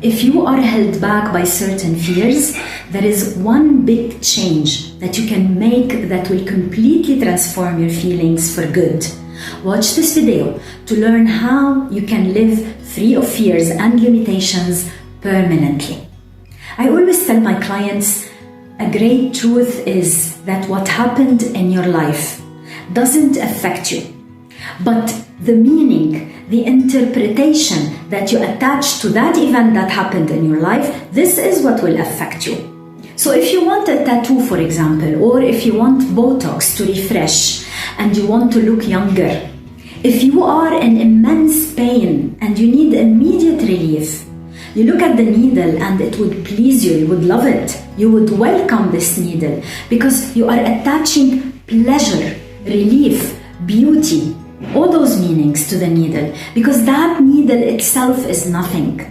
If you are held back by certain fears, there is one big change that you can make that will completely transform your feelings for good. Watch this video to learn how you can live free of fears and limitations permanently. I always tell my clients, a great truth is that what happened in your life doesn't affect you, but the meaning, the interpretation that you attach to that event that happened in your life, this is what will affect you. So if you want a tattoo, for example, or if you want Botox to refresh and you want to look younger, if you are in immense pain and you need immediate relief, you look at the needle and it would please you, you would love it, you would welcome this needle because you are attaching pleasure, relief, beauty, all those meanings to the needle, because that needle itself is nothing.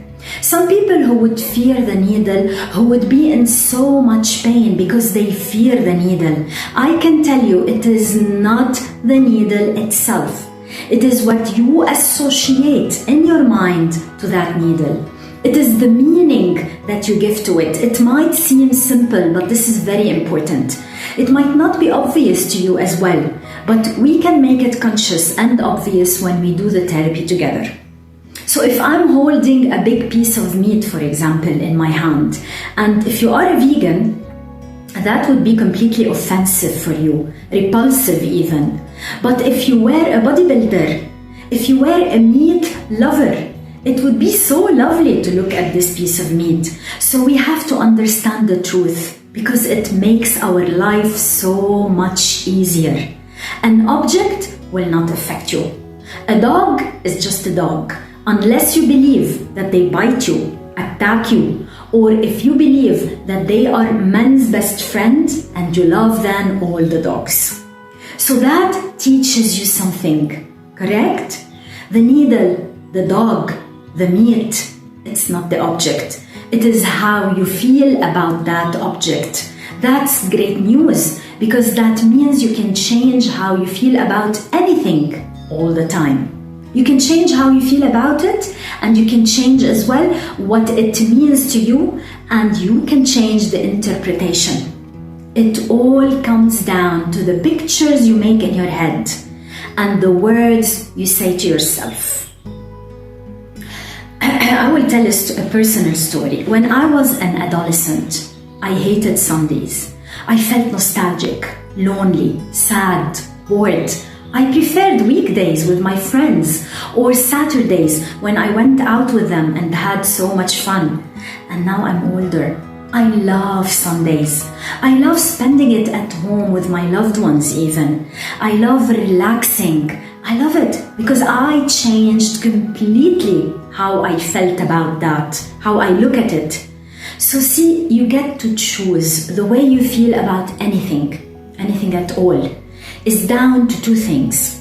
Some people who would fear the needle, who would be in so much pain because they fear the needle, I can tell you it is not the needle itself. It is what you associate in your mind to that needle. It is the meaning that you give to it. It might seem simple, but this is very important. It might not be obvious to you as well, but we can make it conscious and obvious when we do the therapy together. So if I'm holding a big piece of meat, for example, in my hand, and if you are a vegan, that would be completely offensive for you, repulsive even. But if you were a bodybuilder, if you were a meat lover, it would be so lovely to look at this piece of meat. So we have to understand the truth because it makes our life so much easier. An object will not affect you. A dog is just a dog, unless you believe that they bite you, attack you, or if you believe that they are man's best friend and you love them all the dogs. So that teaches you something, correct? The needle, the dog, the meat, it's not the object. It is how you feel about that object. That's great news because that means you can change how you feel about anything all the time. You can change how you feel about it, and you can change as well what it means to you, and you can change the interpretation. It all comes down to the pictures you make in your head and the words you say to yourself. I will tell a personal story. When I was an adolescent, I hated Sundays. I felt nostalgic, lonely, sad, bored. I preferred weekdays with my friends or Saturdays when I went out with them and had so much fun. And now I'm older. I love Sundays. I love spending it at home with my loved ones even. I love relaxing. I love it because I changed completely how I felt about that, how I look at it. So see, you get to choose the way you feel about anything at all. Is down to two things: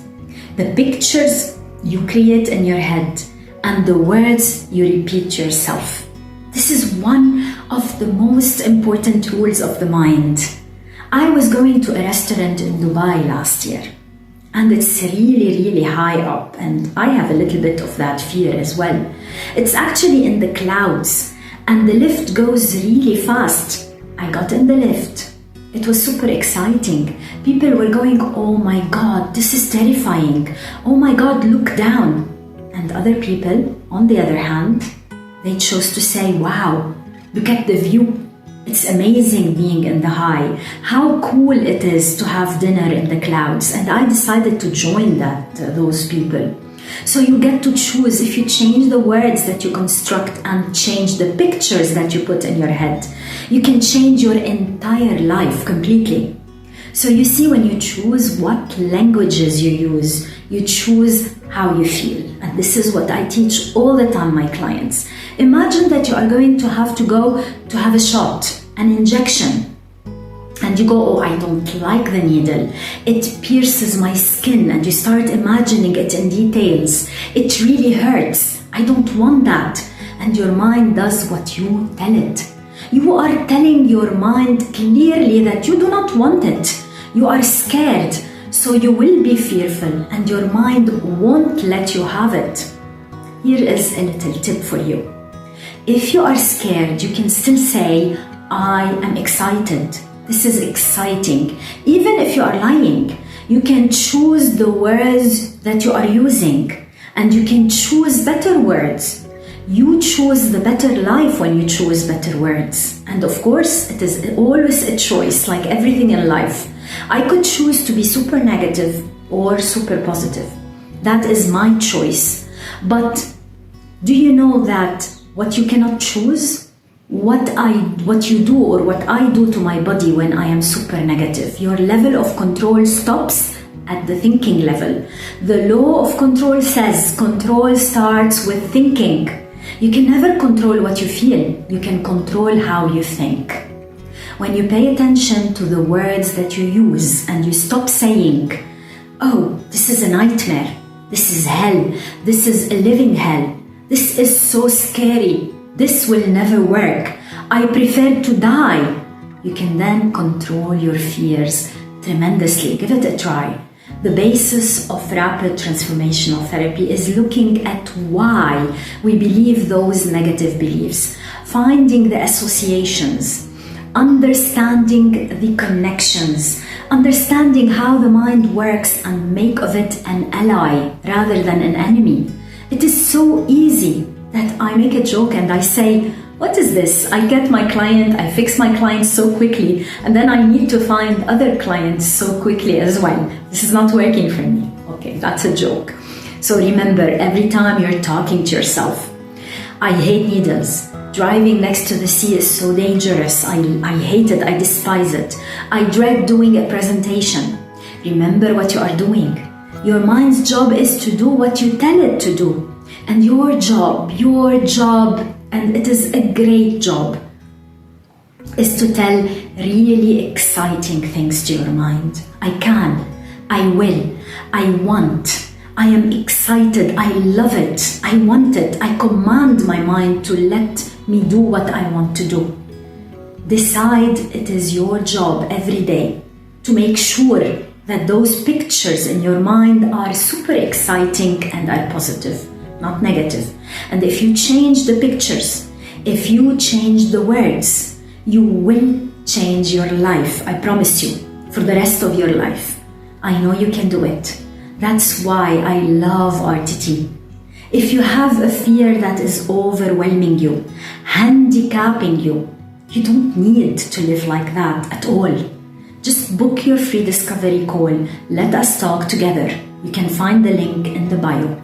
the pictures you create in your head and the words you repeat to yourself. This is one of the most important rules of the mind. I was going to a restaurant in Dubai last year, and it's really high up, and I have a little bit of that fear as well. It's actually in the clouds, and the lift goes really fast. I got in the lift. It was super exciting. People were going, "Oh my God, this is terrifying. Oh my God, look down." And other people, on the other hand, they chose to say, "Wow, look at the view. It's amazing being in the high. How cool it is to have dinner in the clouds." And I decided to join those people. So you get to choose. If you change the words that you construct and change the pictures that you put in your head, you can change your entire life completely. So you see, when you choose what languages you use, you choose how you feel. And this is what I teach all the time my clients. Imagine that you are going to have to go to have a shot, an injection. And you go, "Oh, I don't like the needle. It pierces my skin." And you start imagining it in details. "It really hurts. I don't want that." And your mind does what you tell it. You are telling your mind clearly that you do not want it. You are scared, so you will be fearful, and your mind won't let you have it. Here is a little tip for you. If you are scared, you can still say, I am excited. This is exciting. Even if you are lying, you can choose the words that you are using, and you can choose better words. You choose the better life when you choose better words. And of course, it is always a choice, like everything in life. I could choose to be super negative or super positive. That is my choice. But do you know that what you cannot choose? What you do or what I do to my body when I am super negative. Your level of control stops at the thinking level. The law of control says control starts with thinking. You can never control what you feel. You can control how you think. When you pay attention to the words that you use and you stop saying, oh, this is a nightmare, this is hell, this is a living hell, this is so scary, this will never work, I prefer to die. You can then control your fears tremendously. Give it a try. The basis of rapid transformational therapy is looking at why we believe those negative beliefs, finding the associations, understanding the connections, understanding how the mind works, and make of it an ally rather than an enemy. It is so easy that I make a joke and I say, what is this? I get my client, I fix my client so quickly, and then I need to find other clients so quickly as well. This is not working for me. Okay, that's a joke. So remember, every time you're talking to yourself, I hate needles. Driving next to the sea is so dangerous. I hate it. I despise it. I dread doing a presentation. Remember what you are doing. Your mind's job is to do what you tell it to do. And your job, and it is a great job, is to tell really exciting things to your mind. I can, I will, I want, I am excited, I love it, I want it, I command my mind to let me do what I want to do. Decide it is your job every day to make sure that those pictures in your mind are super exciting and are positive, not negative. And if you change the pictures, if you change the words, you will change your life, I promise you, for the rest of your life. I know you can do it. That's why I love RTT. If you have a fear that is overwhelming you, handicapping you, you don't need to live like that at all. Just book your free discovery call. Let us talk together. You can find the link in the bio.